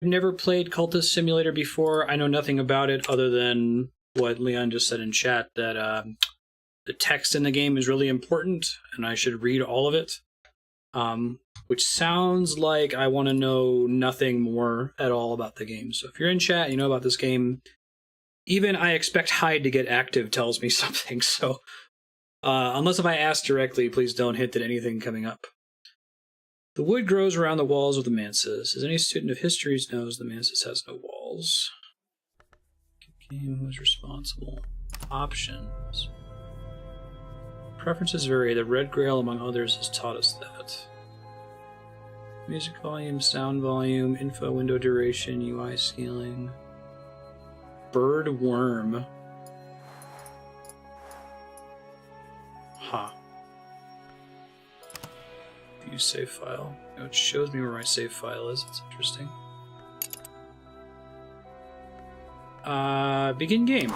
never played Cultist Simulator before. I know nothing about it other than what Leon just said in chat, that the text in the game is really important, and I should read all of it. Which sounds like I want to know nothing more at all about the game. So if you're in chat, you know about this game. Even I expect Hyde to get active tells me something. So unless if I ask directly, please don't hint at anything coming up. The wood grows around the walls of the manses. As any student of history knows, the manses has no walls. Game was responsible. Options. Preferences vary. The Red Grail, among others, has taught us that. Music volume, sound volume, info window duration, UI scaling. Bird worm. Huh. View save file. Oh, it shows me where my save file is. It's interesting. Begin game.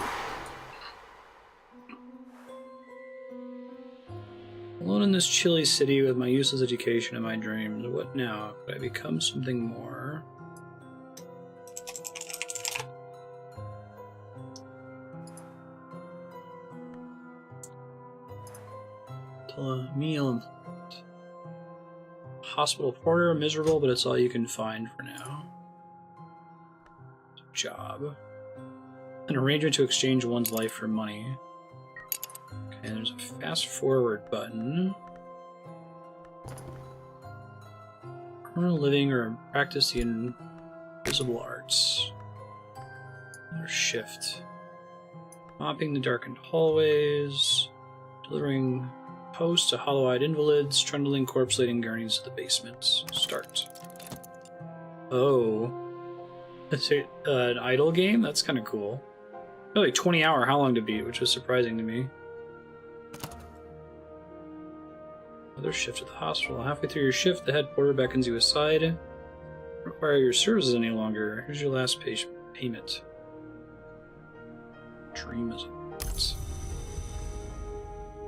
Alone in this chilly city with my useless education and my dreams, what now? Could I become something more? Meal employment. Hospital porter, miserable, but it's all you can find for now. Job. An arrangement to exchange one's life for money. Okay, there's a fast forward button. Earn a living or practice the invisible arts. Another shift. Mopping the darkened hallways. Delivering posts to hollow-eyed invalids. Trundling corpse-laden gurneys to the basement. Start. Oh. That's an idle game? That's kind of cool. Really, 20-hour how long to beat, which was surprising to me. Another shift at the hospital. Halfway through your shift, the head porter beckons you aside. Don't require your services any longer. Here's your last payment. Dream is a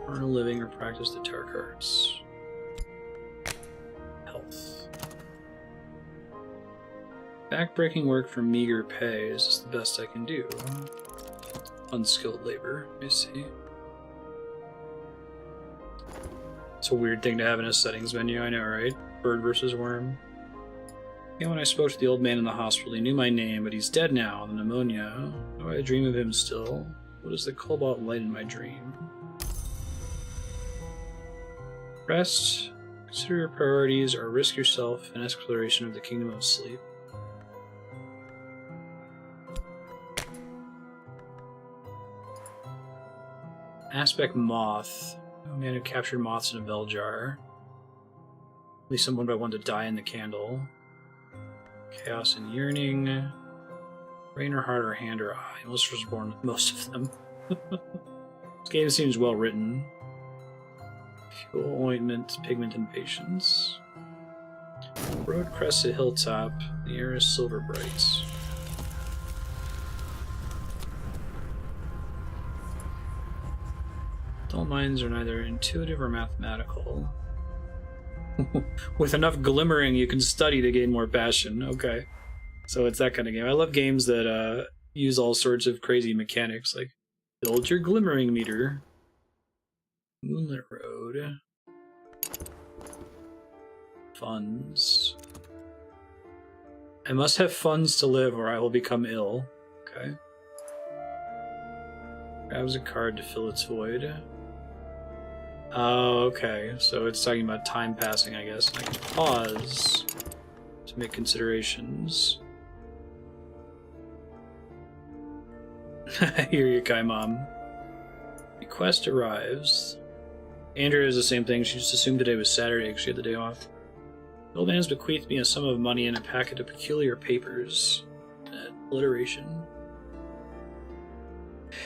earn a living or practice the tarot cards. Health. Backbreaking work for meager pay is the best I can do. Unskilled labor, I see. It's a weird thing to have in a settings menu, I know, right? Bird versus worm. Yeah, when I spoke to the old man in the hospital, he knew my name, but he's dead now, the pneumonia. Do I dream of him still? What is the cobalt light in my dream? Rest, consider your priorities, or risk yourself in exploration of the kingdom of sleep. Aspect moth. A man who captured moths in a bell jar. Leave someone by one to die in the candle. Chaos and yearning. Brain or heart or hand or eye. Melissa was born with most of them. This game seems well written. Fuel, ointment, pigment, and patience. Road crests a hilltop. The air is silver bright. Dull minds are neither intuitive or mathematical. With enough glimmering, you can study to gain more passion. Okay. So it's that kind of game. I love games that use all sorts of crazy mechanics, like build your glimmering meter. Moonlit Road. Funds. I must have funds to live or I will become ill. Okay. Grabs a card to fill its void. Oh, okay. So it's talking about time passing, I guess. I can pause to make considerations. I hear you, Kai Mom. The quest arrives. Andrea is the same thing. She just assumed today was Saturday because she had the day off. The old man has bequeathed me a sum of money and a packet of peculiar papers. Alliteration.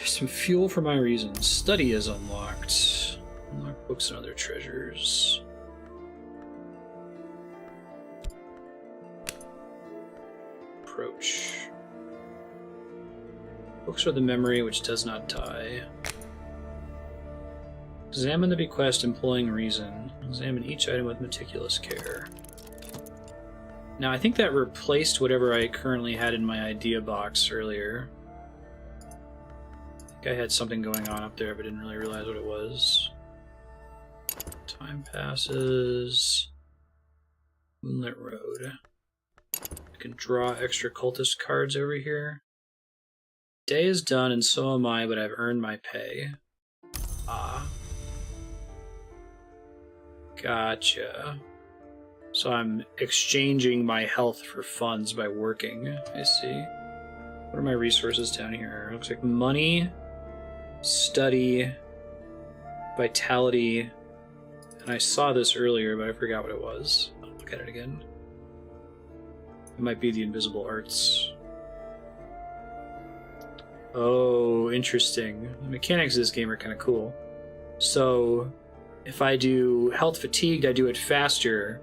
Some fuel for my reasons. Study is unlocked. Unlock books and other treasures. Approach. Books are the memory which does not die. Examine the bequest employing reason. Examine each item with meticulous care. Now, I think that replaced whatever I currently had in my idea box earlier. I think I had something going on up there, but didn't really realize what it was. Time passes. Moonlit Road. I can draw extra cultist cards over here. Day is done, and so am I, but I've earned my pay. Ah. Gotcha. So I'm exchanging my health for funds by working. I see. What are my resources down here? Looks like money, study, vitality, and I saw this earlier, but I forgot what it was. I'll look at it again. It might be the invisible arts. Oh, interesting. The mechanics of this game are kind of cool. So, if I do health fatigued, I do it faster,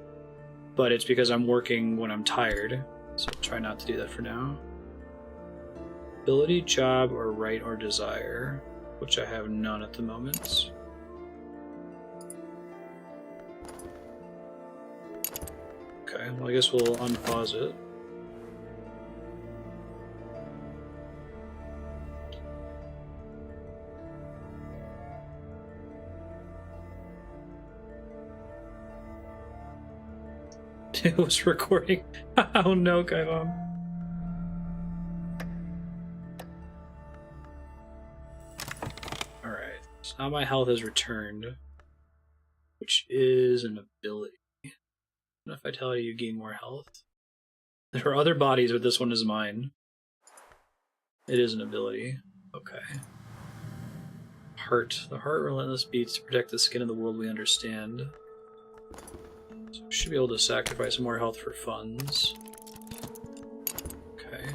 but it's because I'm working when I'm tired. So I'll try not to do that for now. Ability, job, or right or desire, which I have none at the moment. Okay, well I guess we'll unpause it. It was recording. Oh no, Kaivam. Alright, so now my health has returned, which is an ability. Enough vitality, you gain more health. There are other bodies, but this one is mine. It is an ability. Okay. Heart. The heart relentless beats to protect the skin of the world we understand. So we should be able to sacrifice more health for funds. Okay.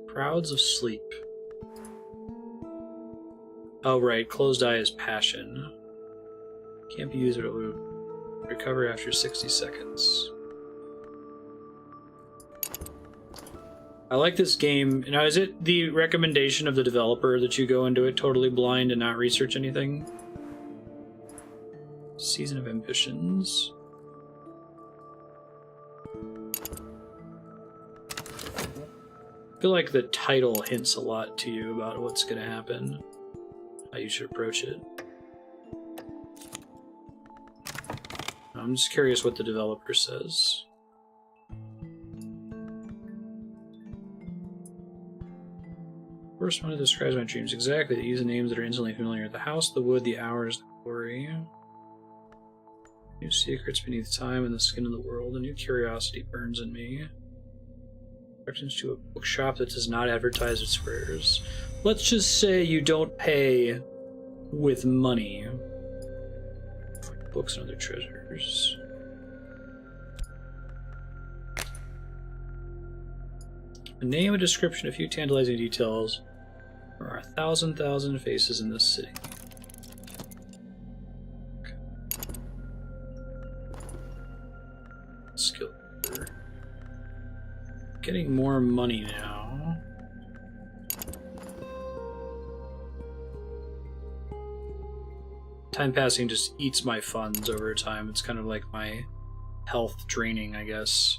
Crowds of sleep. Oh right, closed eye is passion. Can't be used, but it will recover after 60 seconds. I like this game. Now, is it the recommendation of the developer that you go into it totally blind and not research anything? Season of Ambitions. I feel like the title hints a lot to you about what's going to happen, how you should approach it. I'm just curious what the developer says. First one that describes my dreams exactly. They use the names that are instantly familiar. The house, the wood, the hours, the glory. New secrets beneath time and the skin of the world. A new curiosity burns in me. Directions to a bookshop that does not advertise its wares. Let's just say you don't pay with money. Books and other treasures. A name, a description, a few tantalizing details. There are 1,000 faces in this city. Okay. Skill. Getting more money now. Time passing just eats my funds over time. It's kind of like my health draining, I guess.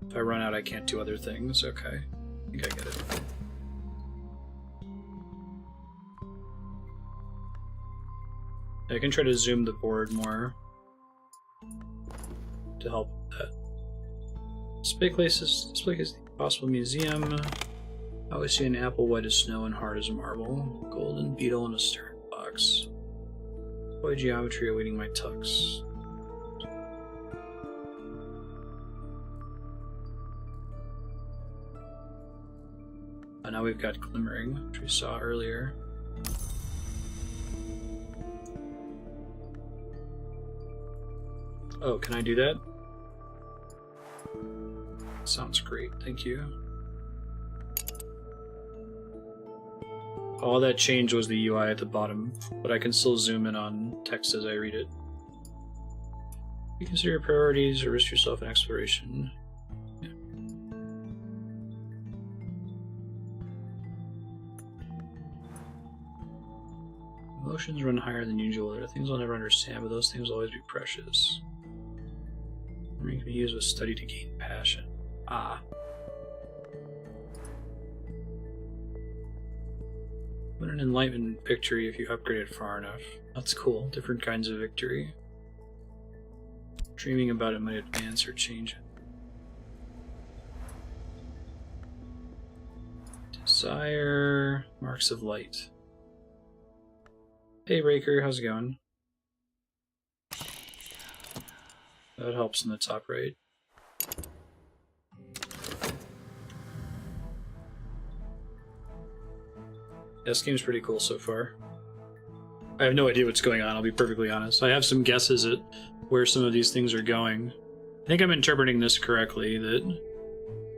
If I run out, I can't do other things. Okay. I think I get it. I can try to zoom the board more to help with that. Display cases the possible museum. I always see an apple white as snow and hard as marble. Golden beetle in a stern box. Toy geometry awaiting my tux. And now we've got glimmering, which we saw earlier. Oh, can I do that? Sounds great, thank you. All that changed was the UI at the bottom, but I can still zoom in on text as I read it. You consider your priorities or risk yourself in exploration. Yeah. Emotions run higher than usual. There are things I'll never understand, but those things will always be precious. Memory can Can use with study to gain passion. Ah. Win an enlightenment victory if you upgrade it far enough. That's cool. Different kinds of victory. Dreaming about it might advance or change it. Desire. Marks of light. Hey Raker, how's it going? That helps in the top right. This game's pretty cool so far. I have no idea what's going on, I'll be perfectly honest. I have some guesses at where some of these things are going. I think I'm interpreting this correctly, that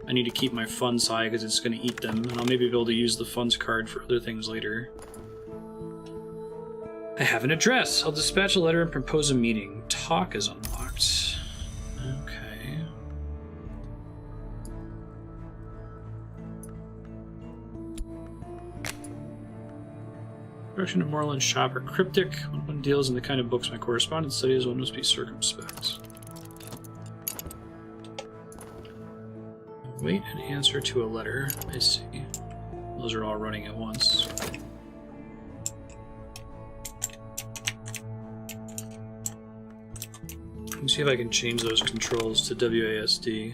I need to keep my funds high because it's going to eat them, and I'll maybe be able to use the funds card for other things later. I have an address. I'll dispatch a letter and propose a meeting. Talk is unlocked. Okay. Direction of Moreland's shop are cryptic. When one deals in the kind of books my correspondent studies, one must be circumspect. Wait an answer to a letter. I see. Those are all running at once. Let me see if I can change those controls to WASD.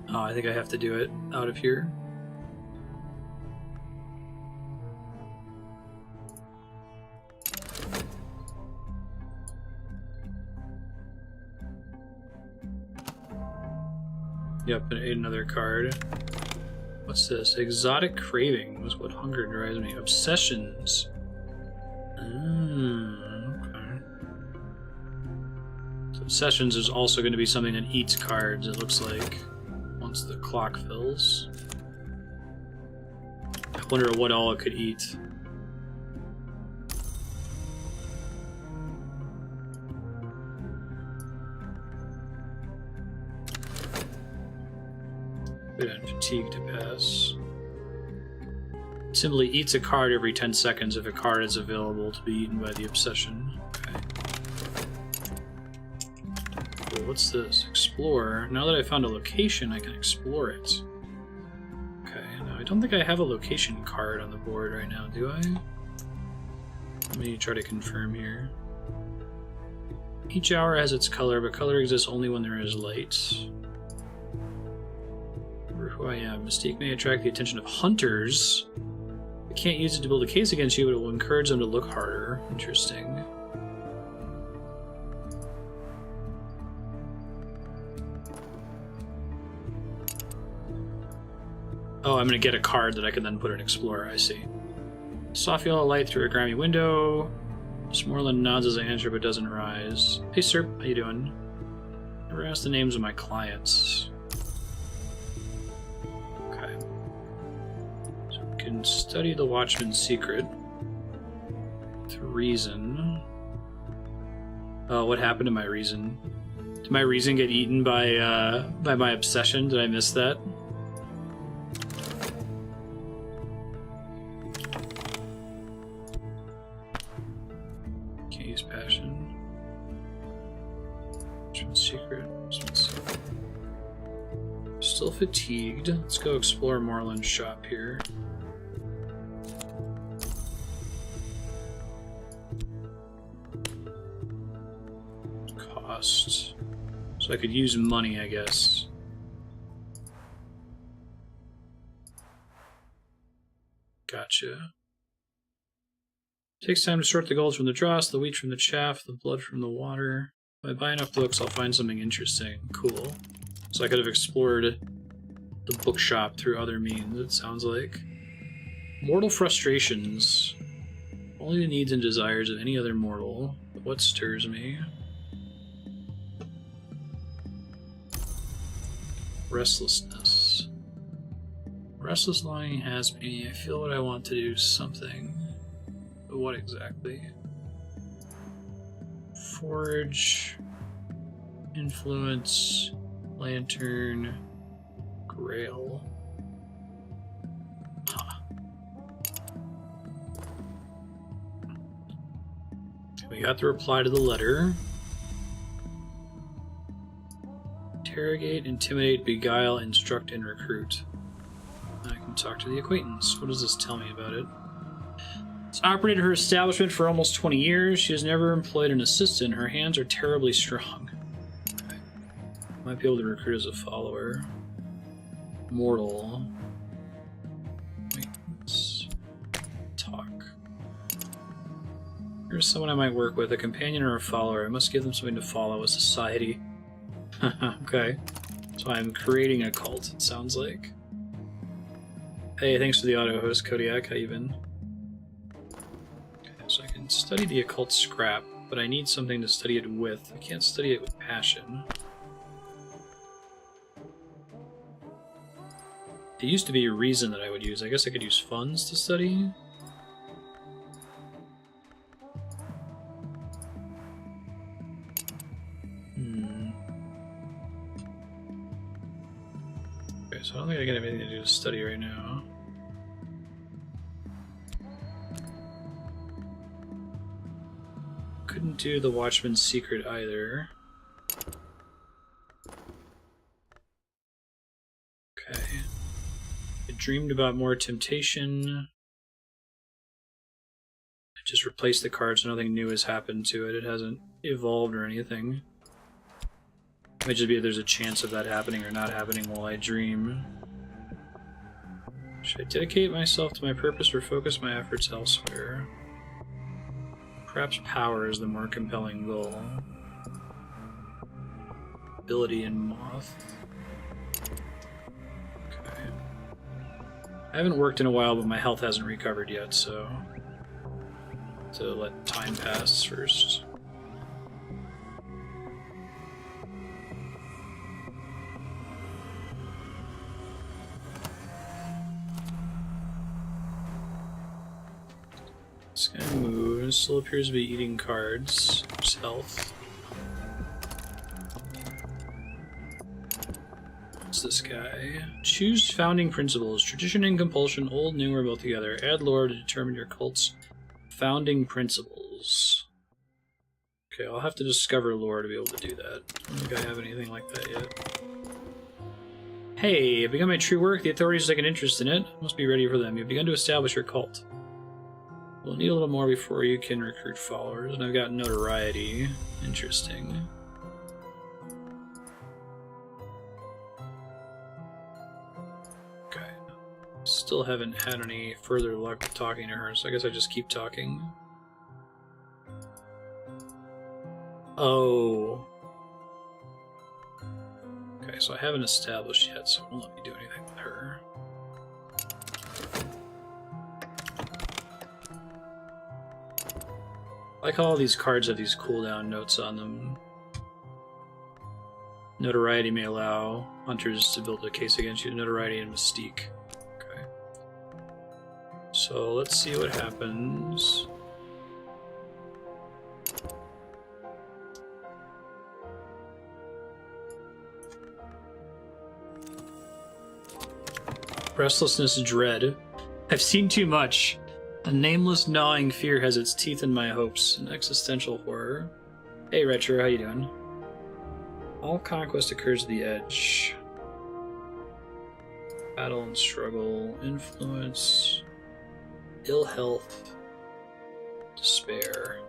Oh, I think I have to do it out of here. Yep, and another card. What's this? Exotic craving was what hunger drives me. Obsessions. Okay. So obsessions is also going to be something that eats cards, it looks like, once the clock fills. I wonder what all it could eat. Wait on fatigue to pass. It simply eats a card every 10 seconds if a card is available to be eaten by the obsession. Okay. Cool, what's this? Explore. Now that I found a location, I can explore it. Okay, now I don't think I have a location card on the board right now, do I? Let me try to confirm here. Each hour has its color, but color exists only when there is light. Who I am. Mystique may attract the attention of hunters. I can't use it to build a case against you, but it will encourage them to look harder. Interesting. Oh, I'm going to get a card that I can then put in Explorer, I see. Soft yellow light through a grimy window. Smorland nods as I answer, but doesn't rise. Hey, sir. How you doing? Never asked the names of my clients. Can study the Watchman's secret with reason. Oh, what happened to my reason? Did my reason get eaten by my obsession? Did I miss that? Can't use passion. Watchman's secret. Still fatigued. Let's go explore Moreland's shop here. So I could use money, I guess. Gotcha. Takes time to sort the gold from the dross, the wheat from the chaff, the blood from the water. If I buy enough books, I'll find something interesting. Cool. So I could have explored the bookshop through other means, it sounds like. Mortal frustrations. Only the needs and desires of any other mortal. But what stirs me? Restlessness. Restless longing has me. I feel what I want to do something. But what exactly? Forge. Influence. Lantern. Grail. Huh. We got the reply to the letter. Interrogate, intimidate, beguile, instruct, and recruit. I can talk to the acquaintance. What does this tell me about it? It's operated her establishment for almost 20 years. She has never employed an assistant. Her hands are terribly strong. Okay. Might be able to recruit as a follower. Mortal. Acquaintance. Talk. Here's someone I might work with, a companion or a follower. I must give them something to follow, a society. Okay. So I'm creating a cult, it sounds like. Hey, thanks for the auto host, Kodiak. How you been? Okay, so I can study the occult scrap, but I need something to study it with. I can't study it with passion. It used to be a reason that I would use. I guess I could use funds to study. Okay, so I don't think I got anything to do to study right now. Couldn't do the Watchman's Secret either. Okay. I dreamed about more temptation. I just replaced the card so nothing new has happened to it. It hasn't evolved or anything. It might just be if there's a chance of that happening or not happening while I dream. Should I dedicate myself to my purpose or focus my efforts elsewhere? Perhaps power is the more compelling goal. Ability in Moth. Okay. I haven't worked in a while, but my health hasn't recovered yet, so... to let time pass first. This guy moves, still appears to be eating cards. There's health. What's this guy? Choose founding principles. Tradition and compulsion, old, new, or both together. Add lore to determine your cult's founding principles. Okay, I'll have to discover lore to be able to do that. I don't think I have anything like that yet. Hey, I've begun my true work. The authorities have taken interest in it. Must be ready for them. You've begun to establish your cult. We'll need a little more before you can recruit followers, and I've got notoriety. Interesting. Okay. Still haven't had any further luck talking to her, so I guess I just keep talking. Oh. Okay, so I haven't established yet, so it won't let me do anything with her. I like how all these cards have these cooldown notes on them. Notoriety may allow hunters to build a case against you. Notoriety and Mystique. Okay. So let's see what happens. Restlessness, dread. I've seen too much. A nameless, gnawing fear has its teeth in my hopes. An existential horror. Hey, Retro, how you doing? All conquest occurs at the edge. Battle and struggle. Influence. Ill health. Despair.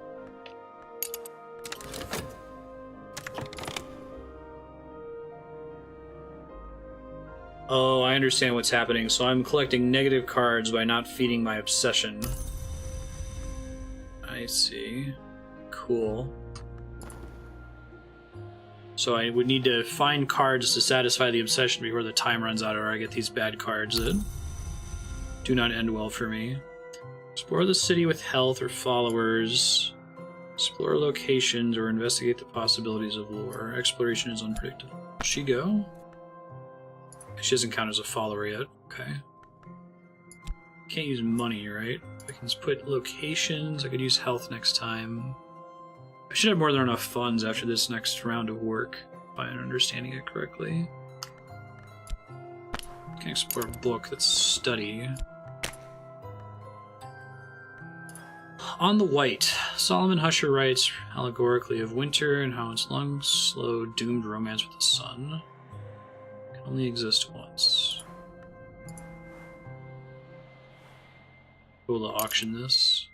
Oh, I understand what's happening. So I'm collecting negative cards by not feeding my obsession. I see. Cool. So I would need to find cards to satisfy the obsession before the time runs out, or I get these bad cards that do not end well for me. Explore the city with health or followers. Explore locations or investigate the possibilities of lore. Exploration is unpredictable. Will she go? She doesn't count as a follower yet. Okay. Can't use money, right? I can just put locations. I could use health next time. I should have more than enough funds after this next round of work, if I'm understanding it correctly. I can explore a book that's study. On the White, Solomon Husher writes allegorically of winter and how its long, slow, doomed romance with the sun. Only exist once. Cool to auction this.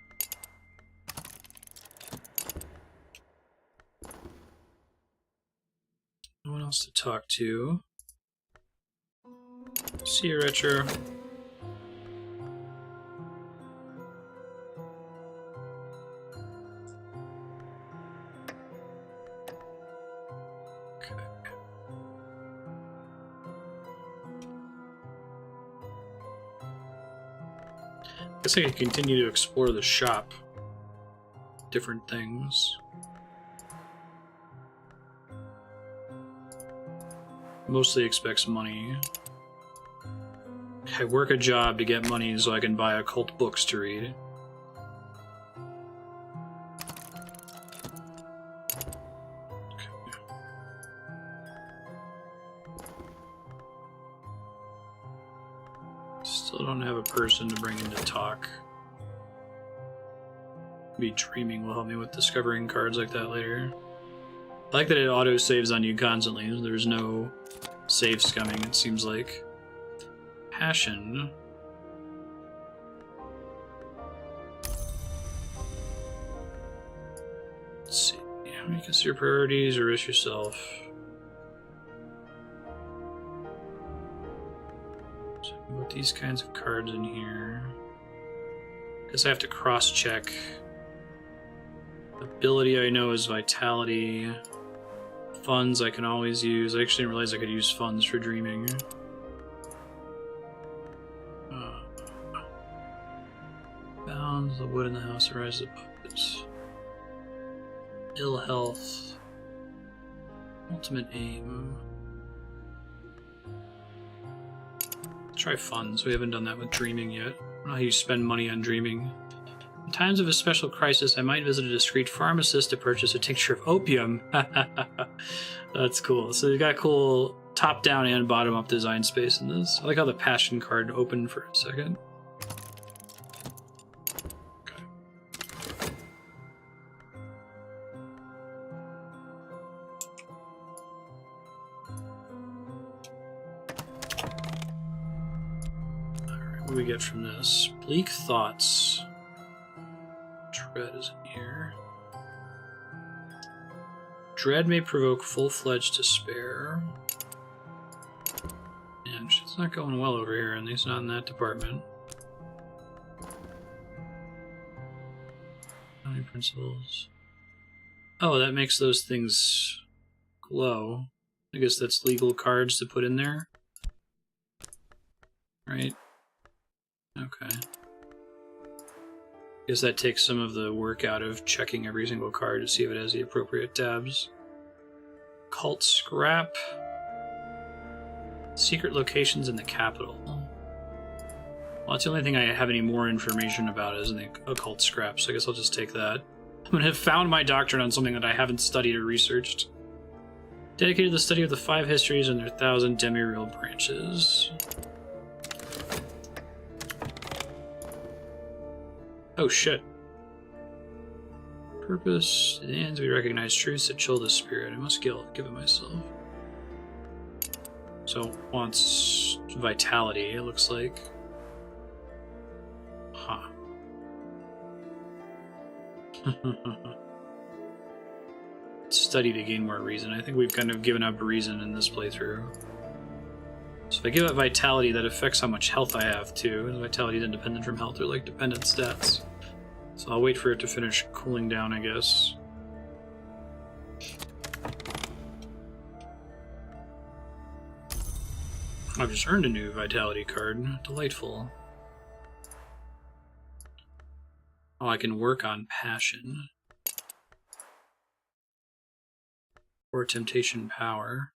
No one else to talk to. See you, Retro. I guess I could continue to explore the shop. Different things. Mostly expects money. I work a job to get money so I can buy occult books to read. Still don't have a person to bring in to talk. Maybe dreaming will help me with discovering cards like that later. I like that it auto-saves on you constantly. There's no save scumming, it seems like. Passion. Let's see. Reconsider priorities or risk yourself. So put these kinds of cards in here. Guess I have to cross-check. Ability I know is vitality. Funds I can always use. I actually didn't realize I could use funds for dreaming. Bound, the wood in the house arises above it. Ill health. Ultimate aim. Try funds. We haven't done that with dreaming yet. I don't know how you spend money on dreaming. In times of a special crisis, I might visit a discreet pharmacist to purchase a tincture of opium. That's cool. So you've got cool top-down and bottom-up design space in this. I like how the passion card opened for a second. Okay. Alright, what do we get from this? Bleak thoughts. Dread is in here. Dread may provoke full-fledged despair. And shit's not going well over here, at least not in that department. How many principles? Oh, that makes those things glow. I guess that's legal cards to put in there. Right? Okay. Guess that takes some of the work out of checking every single card to see if it has the appropriate tabs. Cult scrap. Secret locations in the capital. Well, that's the only thing I have any more information about is in the occult scrap, so I guess I'll just take that. I'm gonna have found my doctrine on something that I haven't studied or researched. Dedicated to the study of the 5 histories and their 1,000 demi-real branches. Oh shit. Purpose demands we recognize truths that chill the spirit. I must give it myself. So wants vitality, it looks like. Huh. Study to gain more reason. I think we've kind of given up reason in this playthrough. So if I give it vitality, that affects how much health I have too. Vitality is independent from health, or like dependent stats. So I'll wait for it to finish cooling down, I guess. I've just earned a new vitality card. Delightful. Oh, I can work on passion. Or temptation power.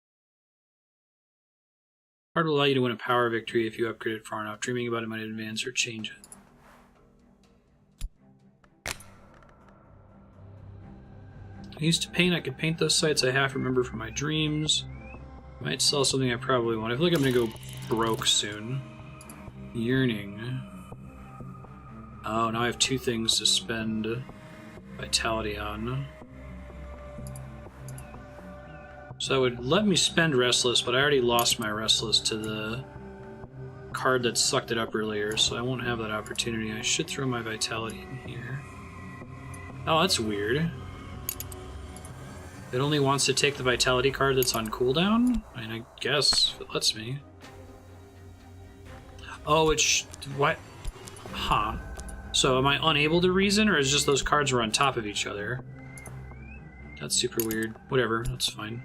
Card will allow you to win a power victory if you upgrade it far enough. Dreaming about it might advance or change it. I used to paint. I could paint those sites I half remember from my dreams. I might sell something I probably want. I feel like I'm gonna go broke soon. Yearning. Oh, now I have 2 things to spend vitality on. So that would let me spend Restless, but I already lost my Restless to the card that sucked it up earlier, so I won't have that opportunity. I should throw my Vitality in here. Oh, that's weird. It only wants to take the Vitality card that's on cooldown? I mean, I guess, if it lets me. Oh, it's... what? Huh. So am I unable to reason, or is just those cards were on top of each other? That's super weird. Whatever, that's fine.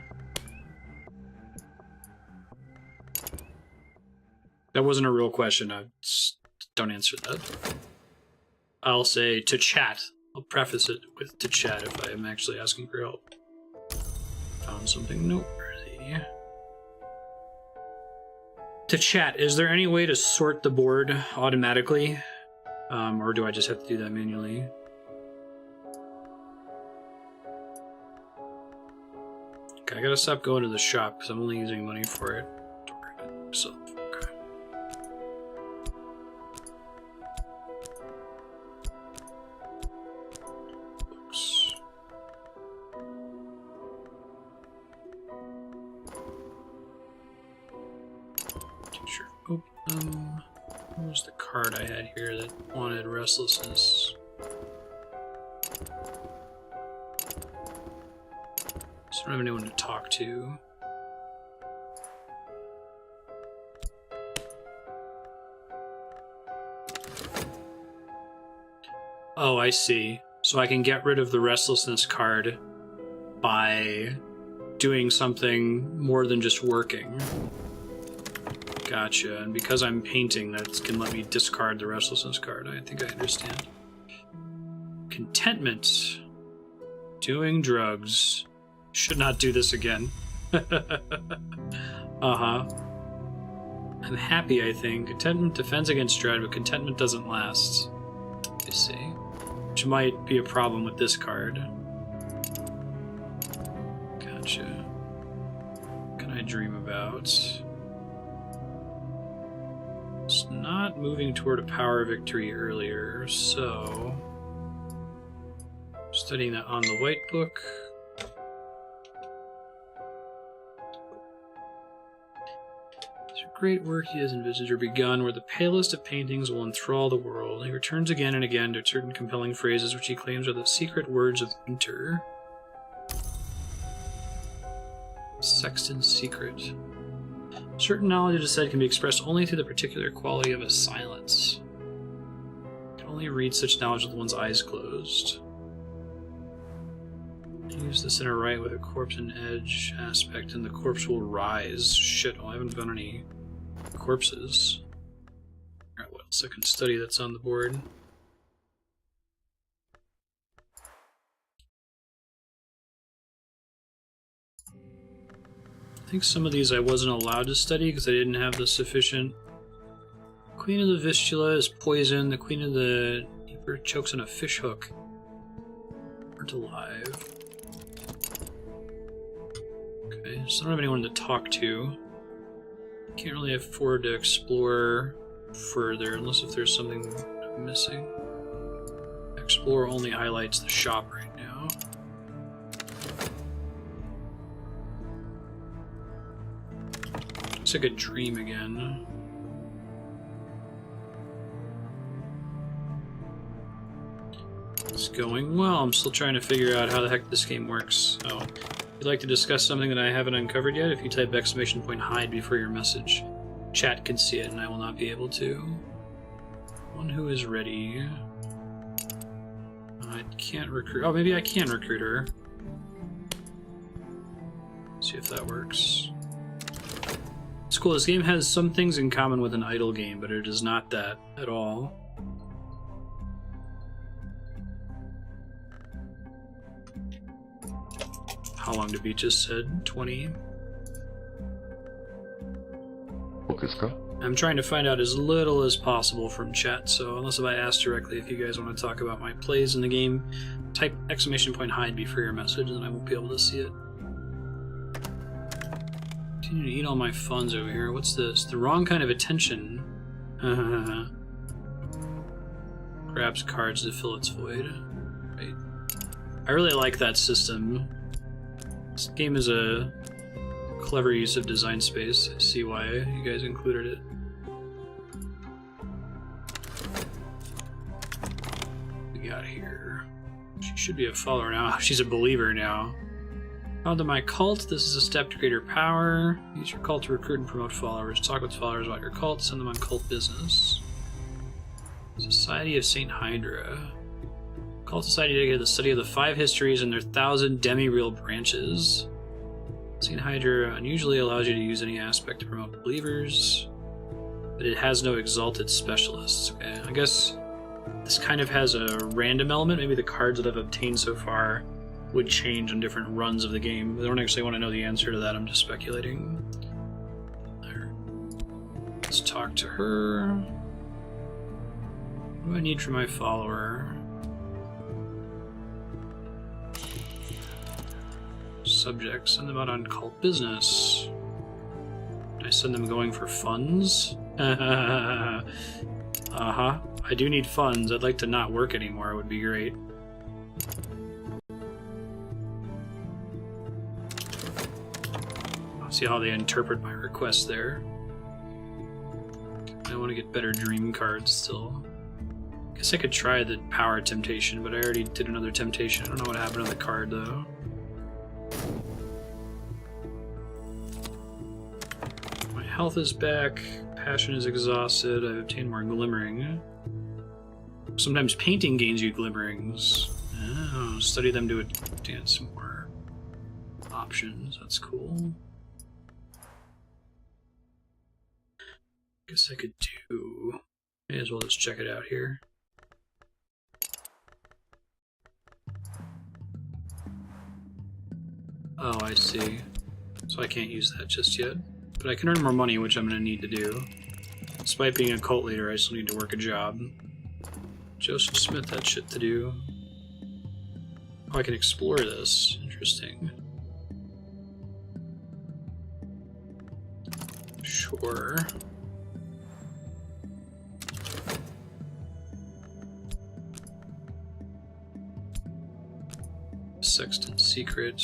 That wasn't a real question. Don't answer that. I'll say to chat. I'll preface it with to chat if I am actually asking for help. Found something noteworthy. To chat, is there any way to sort the board automatically? Or do I just have to do that manually? Okay, I gotta stop going to the shop because I'm only using money for it. So. What was the card I had here that wanted Restlessness? Just don't have anyone to talk to. Oh, I see. So I can get rid of the Restlessness card by doing something more than just working. Gotcha, and because I'm painting, that can let me discard the Restlessness card. I think I understand. Contentment. Doing drugs. Should not do this again. Uh-huh. I'm happy, I think. Contentment defends against dread, but contentment doesn't last. You see. Which might be a problem with this card. Gotcha. What can I dream about? It's not moving toward a power victory earlier, so... studying that on the white book. Through great work he has envisaged or begun, where the palest of paintings will enthrall the world. He returns again and again to certain compelling phrases which he claims are the secret words of winter. Sexton's secret. Certain knowledge, it is said, can be expressed only through the particular quality of a silence. You can only read such knowledge with one's eyes closed. Use the center right with a corpse and edge aspect, and the corpse will rise. Shit, well, I haven't found any corpses. Alright, what else I can study that's on the board? I think some of these I wasn't allowed to study because I didn't have the sufficient... Queen of the Vistula is poison. The Queen of the Deeper chokes on a fish hook. Aren't alive. Okay, so I don't have anyone to talk to. Can't really afford to explore further unless if there's something I'm missing. Explore only highlights the shop right now. It's like a dream again. It's going well. I'm still trying to figure out how the heck this game works. Oh, if you'd like to discuss something that I haven't uncovered yet, if you type !hide before your message, chat can see it and I will not be able to. One who is ready. I can't recruit. Oh, maybe I can recruit her. See if that works. It's cool. This game has some things in common with an idle game, but it is not that at all. How long to beat just said? 20. I'm trying to find out as little as possible from chat, so unless if I ask directly if you guys want to talk about my plays in the game, type !hide before your message and I won't be able to see it. Continue to eat all my funds over here. What's this? The wrong kind of attention. Grabs cards to fill its void. Right. I really like that system. This game is a Clever use of design space. I see why you guys included it. What we got here? She should be a follower now. She's a believer now. Found to my cult. This is a step to greater power. Use your cult to recruit and promote followers. Talk with followers about your cult. Send them on cult business. Society of St. Hydra. Cult society dedicated to the study of the 5 histories and their 1,000 demi-real branches. St. Hydra unusually allows you to use any aspect to promote believers, but it has no exalted specialists. Okay, I guess this kind of has a random element. Maybe the cards that I've obtained so far would change on different runs of the game. I don't actually want to know the answer to that, I'm just speculating. There. Let's talk to her. What do I need from my follower? Subject, send them out on cult business. I send them going for funds? Uh-huh. I do need funds. I'd like to not work anymore. It would be great. I'll see how they interpret my request there. I want to get better dream cards still. Guess I could try the power temptation, but I already did another temptation. I don't know what happened to the card though. My health is back. Passion is exhausted. I've obtained more glimmering. Sometimes painting gains you glimmerings. Oh, study them to advance more options. That's cool. Guess I could do... May as well just check it out here. Oh, I see. So I can't use that just yet. But I can earn more money, which I'm going to need to do. Despite being a cult leader, I still need to work a job. Joseph Smith had shit to do. Oh, I can explore this. Interesting. Sure. Sexton Secret.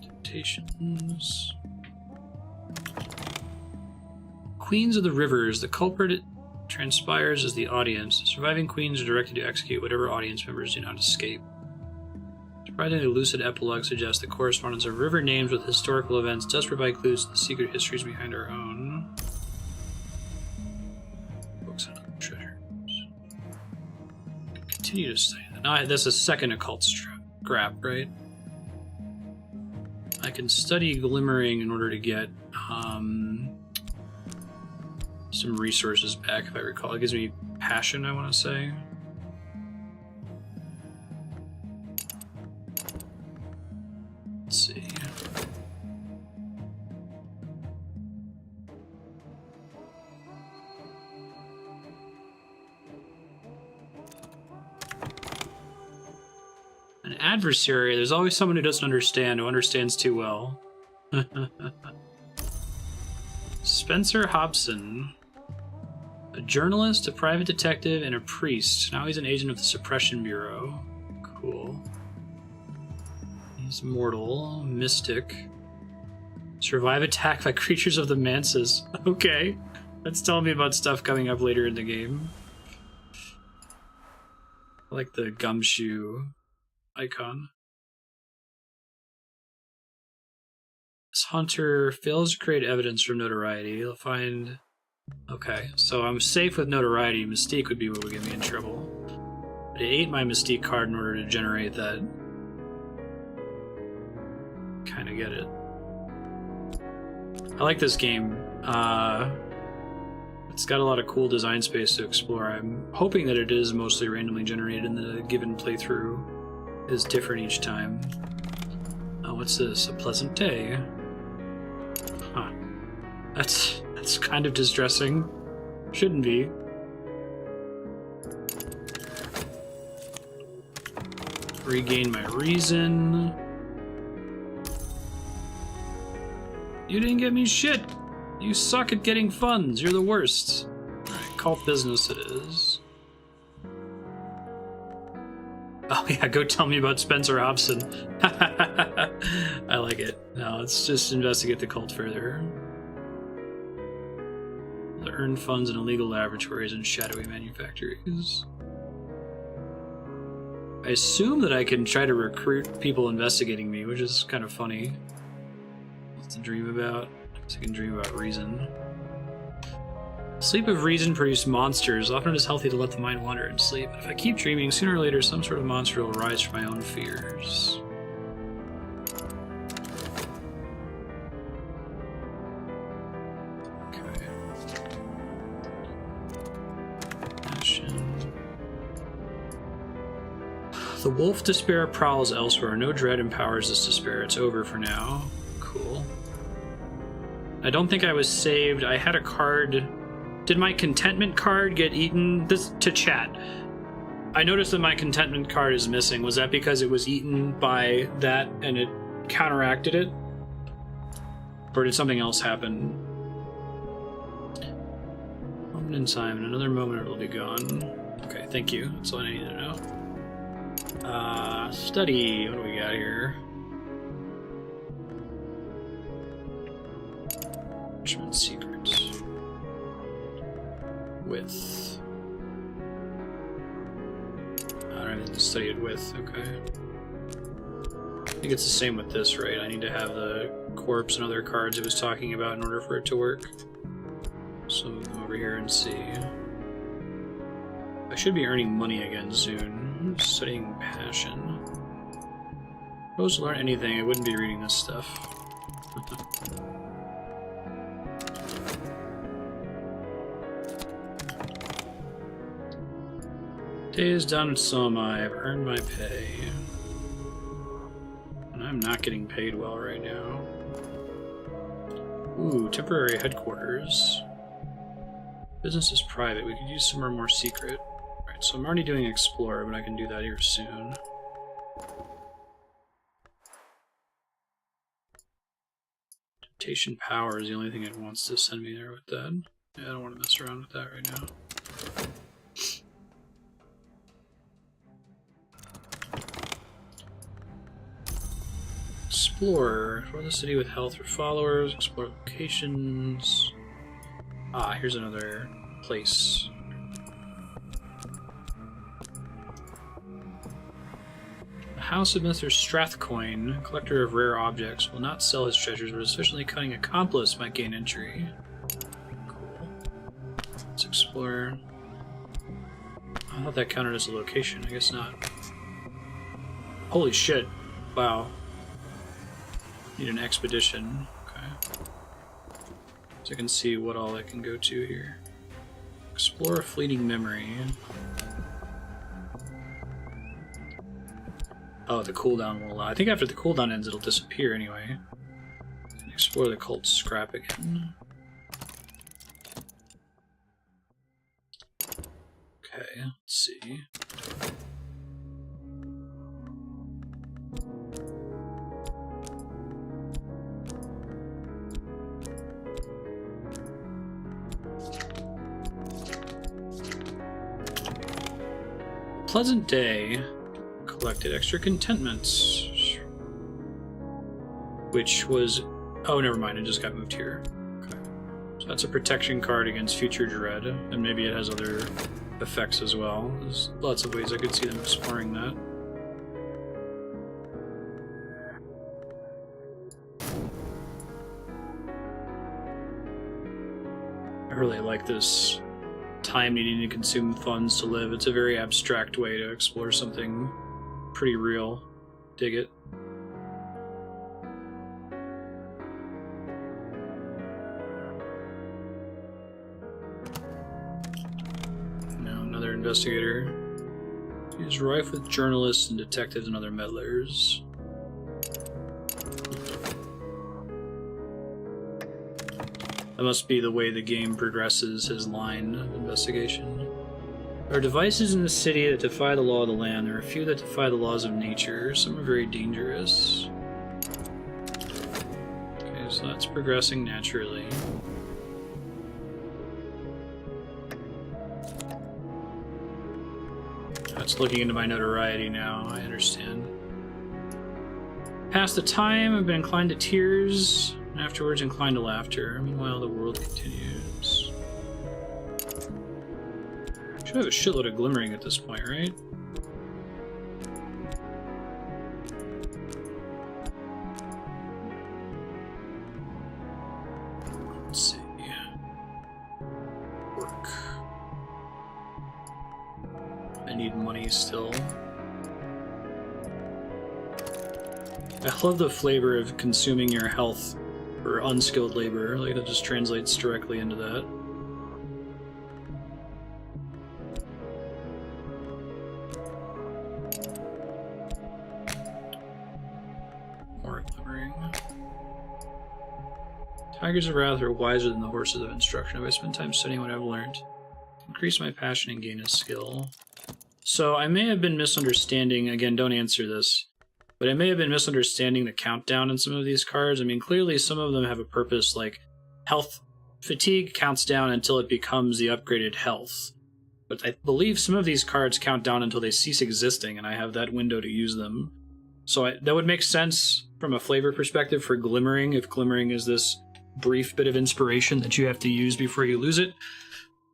Temptations. Queens of the Rivers. The culprit transpires as the audience. The surviving queens are directed to execute whatever audience members do not escape. Surprisingly lucid epilogue suggests the correspondence of river names with historical events does provide clues to the secret histories behind our own. Books and other treasures. Continue to study that. Now, that's a second occult scrap, right? I can study glimmering in order to get some resources back, if I recall. It gives me passion, I want to say. Let's see. An adversary. There's always someone who doesn't understand, who understands too well. Spencer Hobson. A journalist, a private detective, and a priest. Now he's an agent of the Suppression Bureau. Cool. He's mortal. Mystic. Survive attack by creatures of the Manses. Okay. That's telling me about stuff coming up later in the game. I like the gumshoe icon. This hunter fails to create evidence from notoriety. He'll find... Okay, so I'm safe with notoriety. Mystique would be what would get me in trouble. But I ate my Mystique card in order to generate that. Kind of get it. I like this game. It's got a lot of cool design space to explore. I'm hoping that it is mostly randomly generated and the given playthrough is different each time. Oh, what's this? A pleasant day. Huh. That's kind of distressing. Shouldn't be. Regain my reason. You didn't get me shit! You suck at getting funds. You're the worst. Alright, cult business it is. Oh, Oh yeah, go tell me about Spencer Hobson. I like it. Now let's just investigate the cult further. The earned funds in illegal laboratories and shadowy manufactories. I assume that I can try to recruit people investigating me, which is kind of funny. What's to dream about? So I can dream about reason. Sleep of reason produce monsters. Often it is healthy to let the mind wander in sleep. If I keep dreaming, sooner or later some sort of monster will arise from my own fears. Okay. Passion. The wolf despair prowls elsewhere. No dread empowers this despair. It's over for now. Cool. I don't think I was saved. I had a card. Did my contentment card get eaten? This to chat. I noticed that my contentment card is missing. Was that because it was eaten by that and it counteracted it? Or did something else happen? Moment in time. In another moment it will be gone. Okay, thank you. That's all I need to know. Study. What do we got here? Richmond Secrets. Width. I don't even study it with. Okay. I think it's the same with this, right? I need to have the corpse and other cards it was talking about in order for it to work. So move them over here and see. I should be earning money again soon. Studying passion. If I was to learn anything, I wouldn't be reading this stuff. Day is done, and so am I. I've earned my pay. And I'm not getting paid well right now. Ooh, temporary headquarters. Business is private. We could use somewhere more secret. Right, so I'm already doing Explorer, but I can do that here soon. Temptation Power is the only thing it wants to send me there with that. Yeah, I don't want to mess around with that right now. Explore. Explore the city with health for followers. Explore locations. Ah, here's another place. The House of Mr. Strathcoin, collector of rare objects, will not sell his treasures, but a sufficiently cunning accomplice might gain entry. Cool. Let's explore. I thought that counted as a location. I guess not. Holy shit. Wow. Need an expedition. Okay. So I can see what all I can go to here. Explore a fleeting memory. Oh, the cooldown will allow. I think after the cooldown ends, it'll disappear anyway. And explore the cult scrap again. Okay, let's see. Pleasant day. Collected extra contentments. Which was... Oh, never mind. It just got moved here. Okay. So that's a protection card against future dread. And maybe it has other effects as well. There's lots of ways I could see them exploring that. I really like this time needing to consume funds to live. It's a very abstract way to explore something pretty real. Dig it. Now another investigator. He is rife with journalists and detectives and other meddlers. That must be the way the game progresses his line of investigation. There are devices in the city that defy the law of the land. There are a few that defy the laws of nature. Some are very dangerous. Okay, so that's progressing naturally. It's looking into my notoriety now. I understand. Past the time, I've been inclined to tears, and afterwards inclined to laughter. Meanwhile, the world continues. Should have a shitload of glimmering at this point, right? Let's see. Work. I need money still. I love the flavor of consuming your health for unskilled labor. Like, that just translates directly into that. More glimmering. Tigers of Wrath are wiser than the horses of instruction. If I spend time studying what I've learned, increase my passion and gain a skill. So I may have been misunderstanding, again, don't answer this, but I may have been misunderstanding the countdown in some of these cards. I mean, clearly some of them have a purpose, like health fatigue counts down until it becomes the upgraded health. But I believe some of these cards count down until they cease existing, and I have that window to use them. So that would make sense from a flavor perspective for glimmering, if glimmering is this brief bit of inspiration that you have to use before you lose it.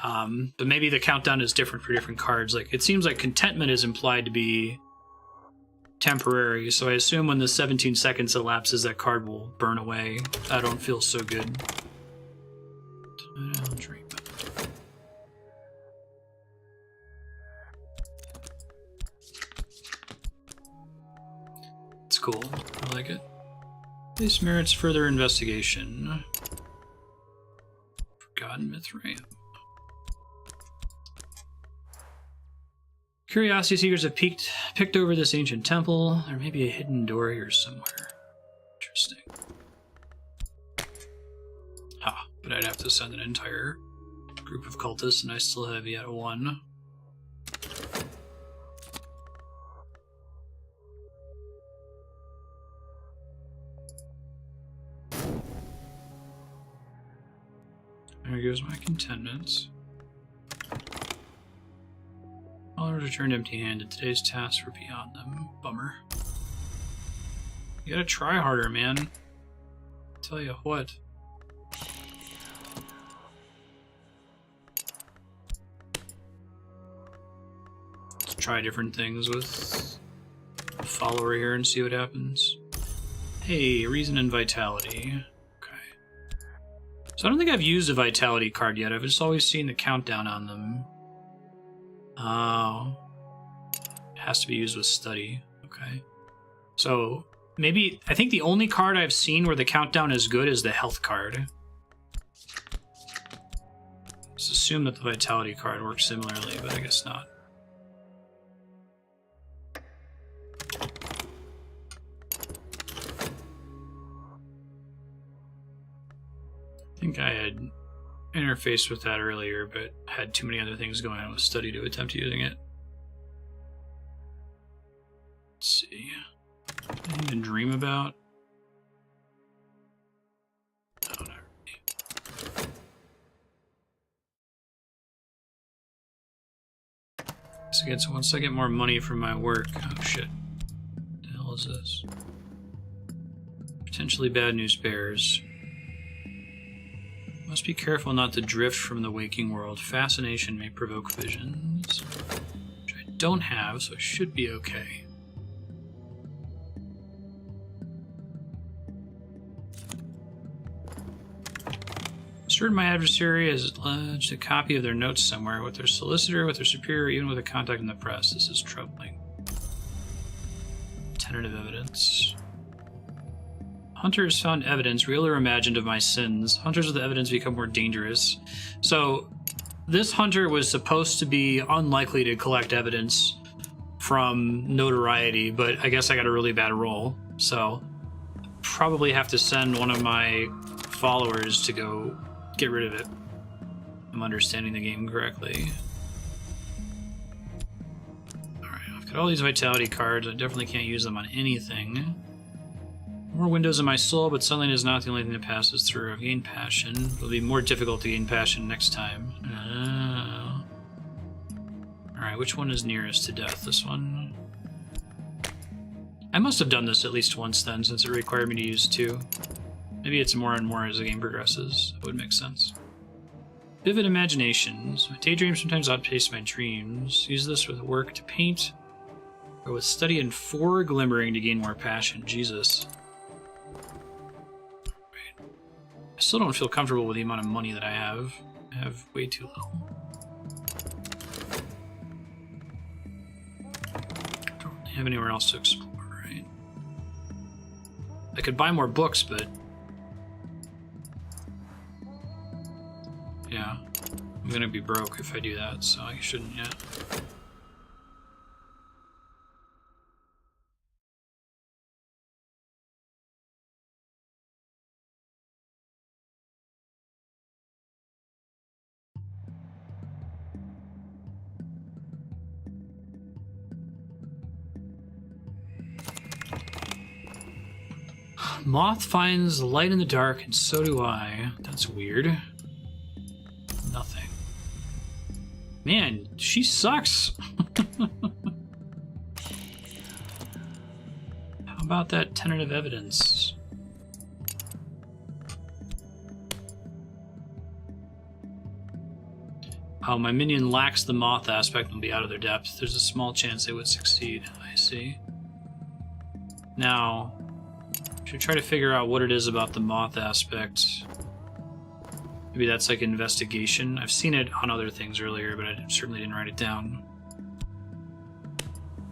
But maybe the countdown is different for different cards. Like, it seems like contentment is implied to be temporary, so I assume when the 17 seconds elapses, that card will burn away. I don't feel so good. It's cool. I like it. This merits further investigation. Forgotten Mithraeum. Curiosity seekers have picked over this ancient temple. There may be a hidden door here somewhere. Interesting. But I'd have to send an entire group of cultists, and I still have yet one. There goes my contentment. All returned empty-handed. Today's tasks were beyond them. Bummer. You gotta try harder, man. Tell you what. Let's try different things with a follower here and see what happens. Hey, reason and vitality. Okay. So I don't think I've used a vitality card yet. I've just always seen the countdown on them. Oh. It has to be used with study. Okay. So, maybe, I think the only card I've seen where the countdown is good is the health card. Let's assume that the vitality card works similarly, but I guess not. I think I had interfaced with that earlier, but had too many other things going on with study to attempt using it. Let's see. Anything to dream about? No, not really. So again, so once I get more money from my work, oh shit. What the hell is this? Potentially bad news bears. Must be careful not to drift from the waking world. Fascination may provoke visions, which I don't have, so it should be okay. Certain my adversary has lodged a copy of their notes somewhere with their solicitor, with their superior, even with a contact in the press. This is troubling. Tentative evidence. Hunters found evidence, real or imagined, of my sins. Hunters with the evidence become more dangerous. So, this hunter was supposed to be unlikely to collect evidence from notoriety, but I guess I got a really bad roll. So, probably have to send one of my followers to go get rid of it. I'm understanding the game correctly. Alright, I've got all these vitality cards. I definitely can't use them on anything. More windows in my soul, but sunlight is not the only thing that passes through. I've gained passion. It'll be more difficult to gain passion next time. Oh. Alright, which one is nearest to death? This one? I must have done this at least once then, since it required me to use 2. Maybe it's more and more as the game progresses. It would make sense. Vivid imaginations. My daydreams sometimes outpace my dreams. Use this with work to paint, or with study and 4 glimmering to gain more passion. Jesus. Right. I still don't feel comfortable with the amount of money that I have. I have way too little. Don't really have anywhere else to explore, right? I could buy more books, but... yeah. I'm gonna be broke if I do that, so I shouldn't yet. Moth finds light in the dark, and so do I. That's weird. Nothing. Man, she sucks. How about that tentative evidence? Oh, my minion lacks the moth aspect and will be out of their depth. There's a small chance they would succeed. I see. Now... should try to figure out what it is about the moth aspect. Maybe that's like investigation. I've seen it on other things earlier, but I certainly didn't write it down.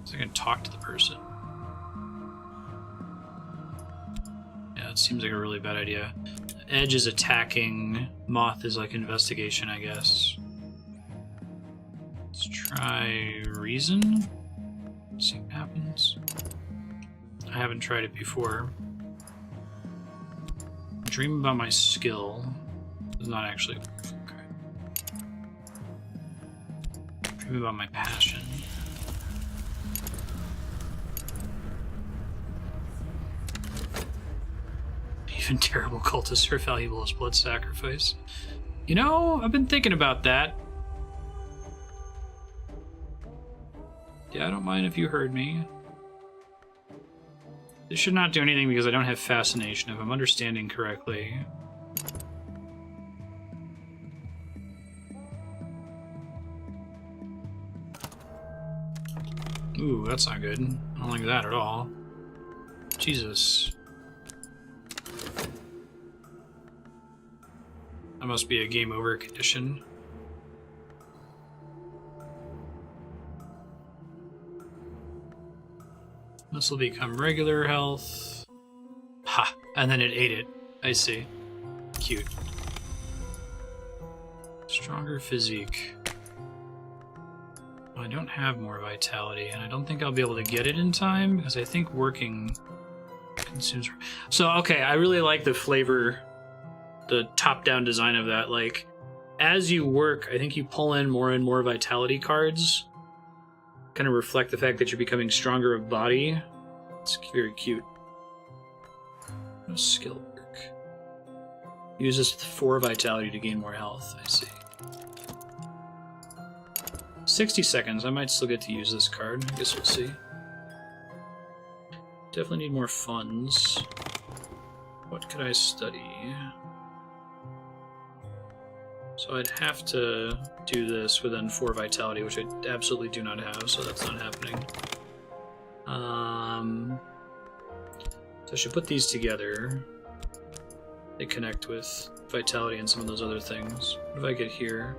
So I can talk to the person. Yeah, it seems like a really bad idea. Edge is attacking. Moth is like investigation, I guess. Let's try reason. See what happens. I haven't tried it before. Dream about my skill. It's not actually... okay. Dream about my passion. Even terrible cultists are valuable as blood sacrifice. You know, I've been thinking about that. Yeah, I don't mind if you heard me. This should not do anything because I don't have fascination, if I'm understanding correctly. Ooh, that's not good. I don't like that at all. Jesus. That must be a game over condition. This will become regular health. Ha! And then it ate it. I see. Cute. Stronger physique. Well, I don't have more vitality, and I don't think I'll be able to get it in time, because I think working consumes... So, okay, I really like the flavor, the top-down design of that. Like, as you work, I think you pull in more and more vitality cards. Kind of reflect the fact that you're becoming stronger of body. It's very cute. No skill work. Use this with 4 vitality to gain more health. I see. 60 seconds. I might still get to use this card. I guess we'll see. Definitely need more funds. What could I study? So I'd have to do this within 4 vitality, which I absolutely do not have, so that's not happening. So I should put these together. They connect with vitality and some of those other things. What do I get here?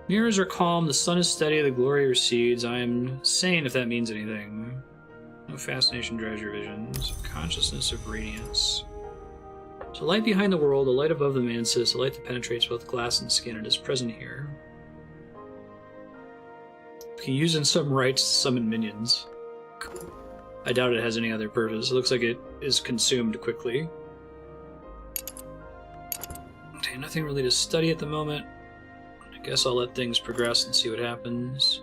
Mirrors are calm, the sun is steady, the glory recedes. I am sane if that means anything. No fascination drives your visions. Consciousness of radiance. So light behind the world, a light above the mantis, a light that penetrates both glass and skin, and is present here. You can use in some rites to summon minions. Cool. I doubt it has any other purpose. It looks like it is consumed quickly. Okay, nothing really to study at the moment. I guess I'll let things progress and see what happens.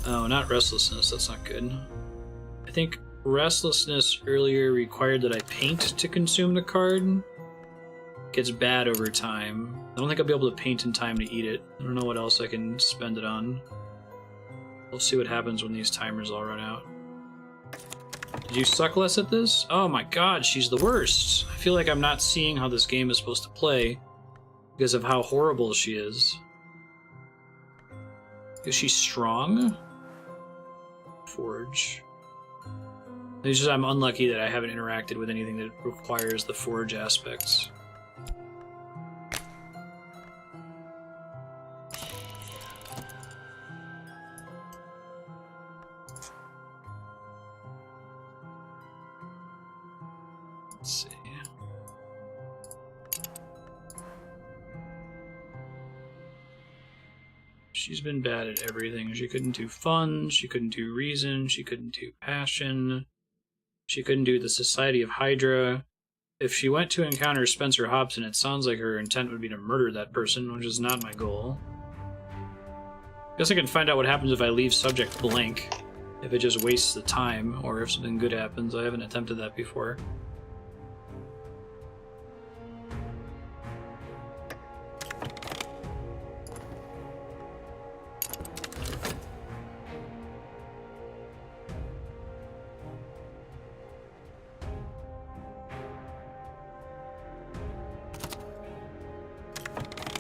Oh, not restlessness, that's not good. I think restlessness earlier required that I paint to consume the card. Gets bad over time. I don't think I'll be able to paint in time to eat it. I don't know what else I can spend it on. We'll see what happens when these timers all run out. Did you suck less at this? Oh my god, she's the worst. I feel like I'm not seeing how this game is supposed to play because of how horrible she is. Is she strong? Forge. It's just I'm unlucky that I haven't interacted with anything that requires the forge aspects. Let's see. She's been bad at everything. She couldn't do fun, she couldn't do reason, she couldn't do passion, she couldn't do the Society of Hydra. If she went to encounter Spencer Hobson, it sounds like her intent would be to murder that person, which is not my goal. Guess I can find out what happens if I leave subject blank. If it just wastes the time, or if something good happens. I haven't attempted that before.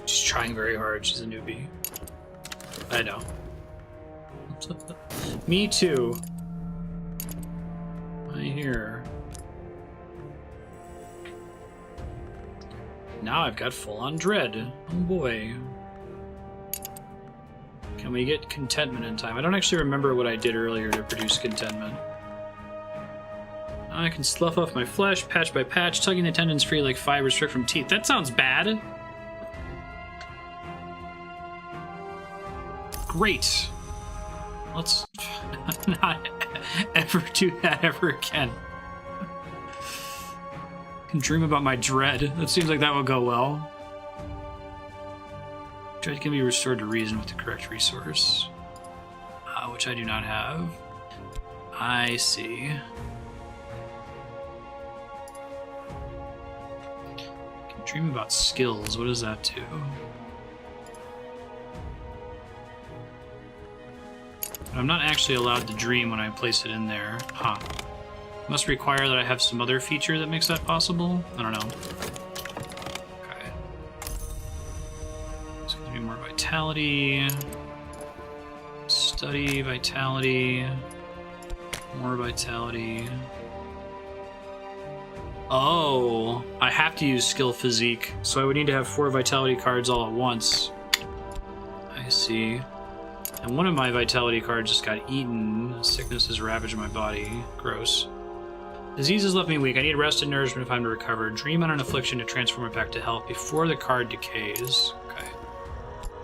She's trying very hard. She's a newbie. I know. Me too. I hear. Now I've got full-on dread. Oh boy. Can we get contentment in time? I don't actually remember what I did earlier to produce contentment. I can slough off my flesh, patch by patch, tugging the tendons free like fibers stripped from teeth. That sounds bad. Great. Let's not ever do that ever again. I can dream about my dread. That seems like that would go well. Dread can be restored to reason with the correct resource, which I do not have. I see. I can dream about skills. What does that do? I'm not actually allowed to dream when I place it in there. Huh. Must require that I have some other feature that makes that possible? I don't know. Okay. It's gonna be more vitality. Study, vitality. More vitality. Oh, I have to use skill physique, so I would need to have 4 vitality cards all at once. I see. And one of my vitality cards just got eaten. Sickness has ravaged my body. Gross. Disease has left me weak. I need rest and nourishment if I'm to recover. Dream on an affliction to transform it back to health before the card decays. Okay.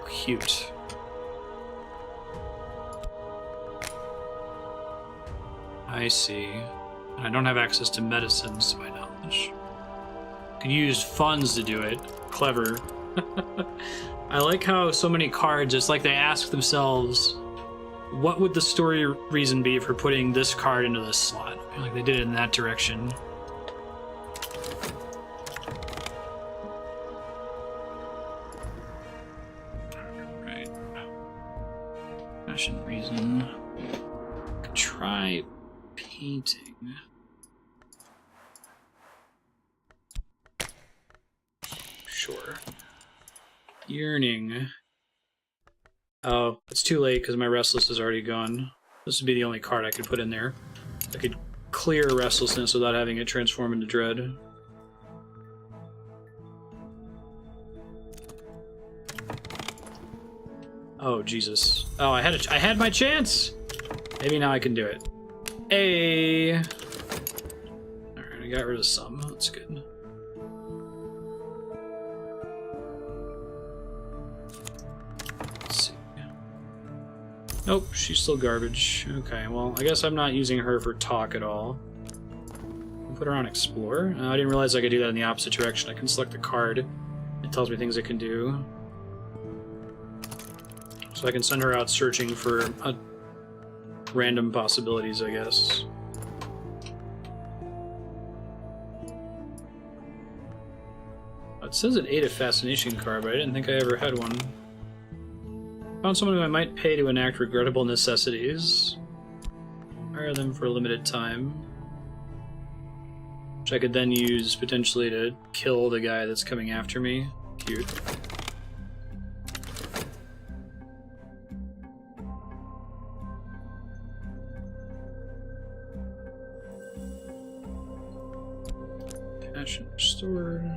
Cute. I see. And I don't have access to medicines to my knowledge. Could use funds to do it. Clever. I like how so many cards, it's like they ask themselves, what would the story reason be for putting this card into this slot? Like they did it in that direction. Right. Passion, reason. Could try painting. Sure. Yearning. Oh, it's too late because my Restless is already gone. This would be the only card I could put in there. I could clear Restlessness without having it transform into Dread. Oh, Jesus. Oh, I had my chance! Maybe now I can do it. Hey! Alright, I got rid of some. That's good. Nope, she's still garbage. Okay, well, I guess I'm not using her for talk at all. Put her on Explore. I didn't realize I could do that in the opposite direction. I can select the card. It tells me things it can do. So I can send her out searching for random possibilities, I guess. It says it ate a fascination card, but I didn't think I ever had one. Found someone who I might pay to enact regrettable necessities. Hire them for a limited time. Which I could then use potentially to kill the guy that's coming after me. Cute. Cash and restored.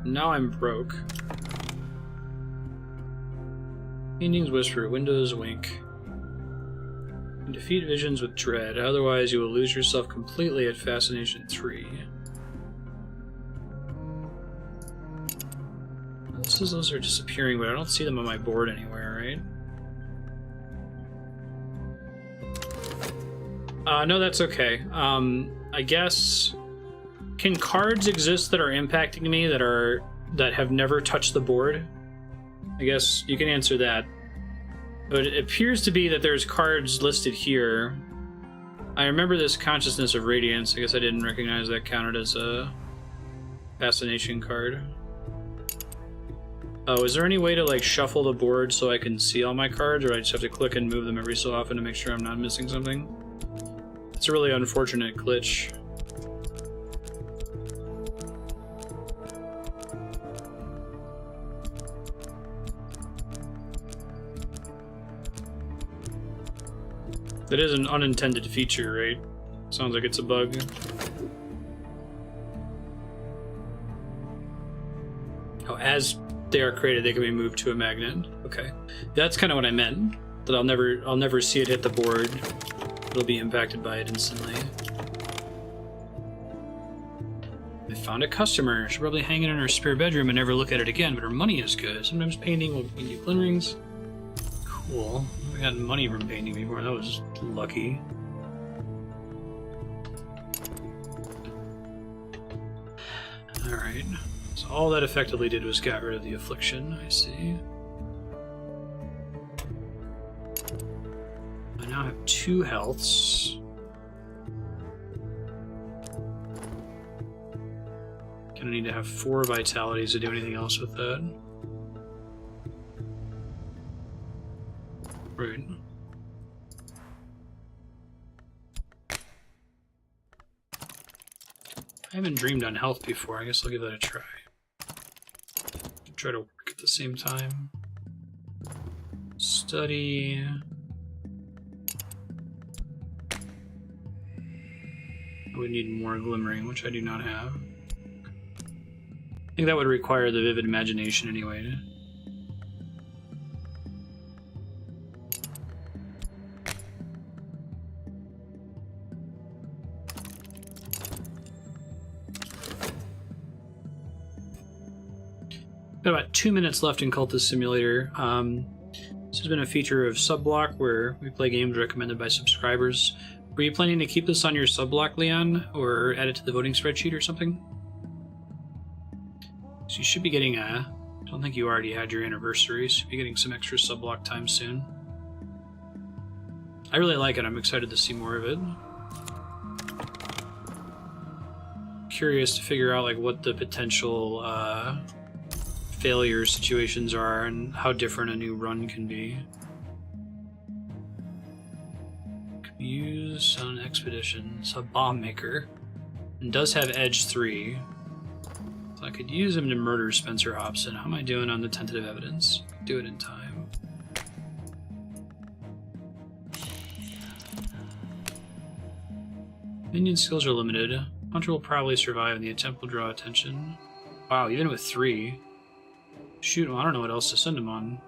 Now I'm broke. Paintings whisper, windows wink. You defeat visions with dread, otherwise you will lose yourself completely at Fascination 3. This is, those are disappearing, but I don't see them on my board anywhere, right? No, that's okay. I guess... Can cards exist that are impacting me that have never touched the board? I guess you can answer that. But it appears to be that there's cards listed here. I remember this Consciousness of Radiance. I guess I didn't recognize that counted as a Fascination card. Oh, is there any way to like shuffle the board so I can see all my cards, or I just have to click and move them every so often to make sure I'm not missing something? It's a really unfortunate glitch. That is an unintended feature, right? Sounds like it's a bug. Oh, as they are created, they can be moved to a magnet. Okay, that's kind of what I meant. That I'll never see it hit the board. It'll be impacted by it instantly. I found a customer. She'll probably hang it in her spare bedroom and never look at it again, but her money is good. Sometimes painting will give you glimmerings. Cool. I got money from painting before. That was lucky. Alright. So all that effectively did was got rid of the affliction, I see. I now have 2 healths. Gonna need to have 4 vitalities to do anything else with that. Right. I haven't dreamed on health before. I guess I'll give that a try. Try to work at the same time. Study. I would need more glimmering, which I do not have. I think that would require the vivid imagination anyway. Got about 2 minutes left in Cultist Simulator. This has been a feature of Subblock where we play games recommended by subscribers. Were you planning to keep this on your Subblock, Leon, or add it to the voting spreadsheet or something? So you should be getting I don't think you already had your anniversary, so you'll be getting some extra Subblock time soon. I really like it. I'm excited to see more of it. Curious to figure out like what the potential failure situations are and how different a new run can be. Could be used on expeditions. A bomb maker. And does have edge 3. So I could use him to murder Spencer Hobson. How am I doing on the tentative evidence? Do it in time. Minion skills are limited. Hunter will probably survive and the attempt will draw attention. Wow, even with 3. Shoot, well, I don't know what else to send him on.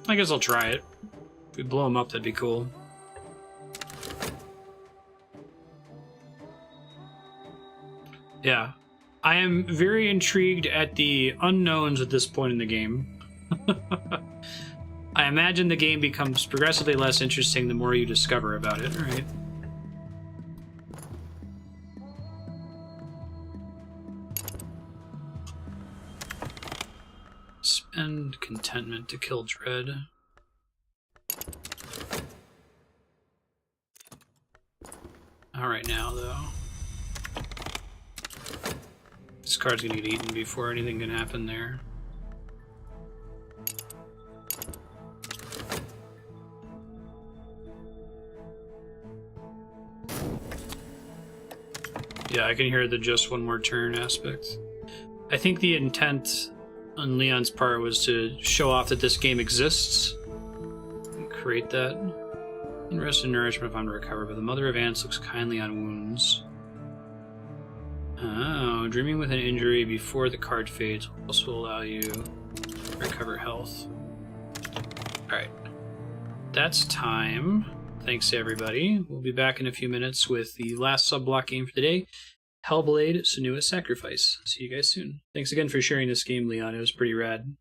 I guess I'll try it. If we blow him up, that'd be cool. Yeah. I am very intrigued at the unknowns at this point in the game. I imagine the game becomes progressively less interesting the more you discover about it, right? Spend contentment to kill dread. Not right now, though. This card's gonna get eaten before anything can happen there. Yeah, I can hear the just one more turn aspect. I think the intent on Leon's part was to show off that this game exists and create that. In rest and nourishment if I'm to recover, but the Mother of Ants looks kindly on wounds. Oh, dreaming with an injury before the card fades will also allow you to recover health. Alright. That's time. Thanks to everybody. We'll be back in a few minutes with the last sub-block game for the day, Hellblade: Senua's Sacrifice. See you guys soon. Thanks again for sharing this game, Leon. It was pretty rad.